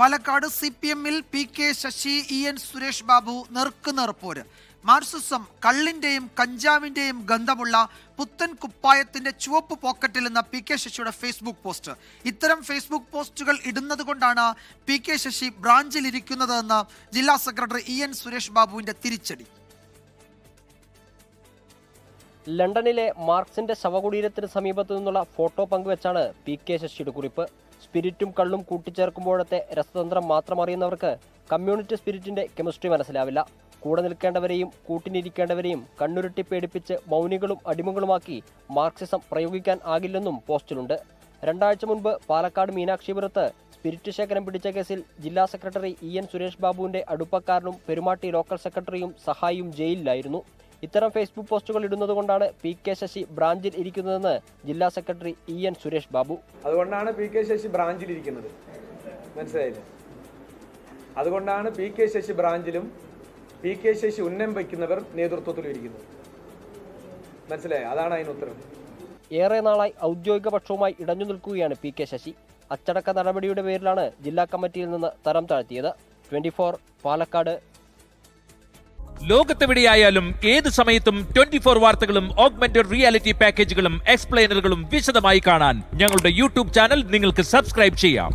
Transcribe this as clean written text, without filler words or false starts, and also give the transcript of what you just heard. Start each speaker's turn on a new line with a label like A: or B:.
A: പാലക്കാട് CPM-ൽ PK Sasi, EN Suresh Babu നെറുക്കുനേർപ്പോര്. Marxism കള്ളിന്റെയും കഞ്ചാവിന്റെയും ഗന്ധമുള്ള പുത്തൻ കുപ്പായത്തിന്റെ ചുവപ്പ് പോക്കറ്റിൽ എന്ന PK ശശിയുടെ ഫേസ്ബുക്ക് പോസ്റ്റ്. ഇത്തരം ഫേസ്ബുക്ക് പോസ്റ്റുകൾ ഇടുന്നത് കൊണ്ടാണ് PK ശശി ബ്രാഞ്ചിൽ ഇരിക്കുന്നതെന്ന് ജില്ലാ സെക്രട്ടറി EN സുരേഷ് ബാബുവിന്റെ തിരിച്ചടി.
B: ലണ്ടനിലെ മാർക്സിന്റെ ശവകുടീരത്തിന് സമീപത്തു നിന്നുള്ള ഫോട്ടോ പങ്കുവെച്ചാണ് PK ശശിയുടെ കുറിപ്പ്. സ്പിരിറ്റും കള്ളും കൂട്ടിച്ചേർക്കുമ്പോഴത്തെ രസതന്ത്രം മാത്രം അറിയുന്നവർക്ക് കമ്മ്യൂണിറ്റി സ്പിരിറ്റിന്റെ കെമിസ്ട്രി മനസ്സിലാവില്ല. കൂടെ നിൽക്കേണ്ടവരെയും കൂട്ടിനിരിക്കേണ്ടവരെയും കണ്ണുരുട്ടി പേടിപ്പിച്ച് മൗനികളും അടിമകളുമാക്കി മാർക്സിസം പ്രയോഗിക്കാൻ ആകില്ലെന്നും പോസ്റ്റിലുണ്ട്. 2 ആഴ്ച മുൻപ് പാലക്കാട് മീനാക്ഷിപുരത്ത് സ്പിരിറ്റ് ശേഖരം പിടിച്ച കേസിൽ ജില്ലാ സെക്രട്ടറി EN സുരേഷ് ബാബുവിന്റെ അടുപ്പക്കാരനും പെരുമാട്ടി ലോക്കൽ സെക്രട്ടറിയും സഹായിയും ജയിലിലായിരുന്നു. ഇത്തരം ഫേസ്ബുക്ക് പോസ്റ്റുകൾ ഇടുന്നതുകൊണ്ടാണ് PK ശശി ബ്രാഞ്ചിൽ ഇരിക്കുന്നതെന്ന് ജില്ലാ സെക്രട്ടറി EN സുരേഷ് ബാബു.
C: അതുകൊണ്ടാണ് PK ശശി ബ്രാഞ്ചിൽ ഇരിക്കുന്നത്, മനസ്സിലായില്ലേ? അതുകൊണ്ടാണ് PK ശശി ബ്രാഞ്ചിലും PK ശശി ഉന്നം വയ്ക്കുന്നവർ നേതൃത്വത്തിലും ഇരിക്കുന്നത്, മനസ്സിലായി? അതാണ് അതിന് ഉത്തരം.
B: ഏറെ നാളായി ഔദ്യോഗിക പക്ഷവുമായി ഇടഞ്ഞു നിൽക്കുകയാണ് PK ശശി. അച്ചടക്ക നടപടിയുടെ പേരിലാണ് ജില്ലാ കമ്മിറ്റിയിൽ നിന്ന് തരം താഴ്ത്തിയത്. 24 പാലക്കാട്.
D: ലോകത്തെവിടെയായാലും ഏത് സമയത്തും 24 വാർത്തകളും ഓഗ്മെന്റഡ് റിയാലിറ്റി പാക്കേജുകളും എക്സ്പ്ലെയിനറുകളും വിശദമായി കാണാൻ ഞങ്ങളുടെ YouTube ചാനൽ നിങ്ങൾക്ക് സബ്സ്ക്രൈബ് ചെയ്യാം.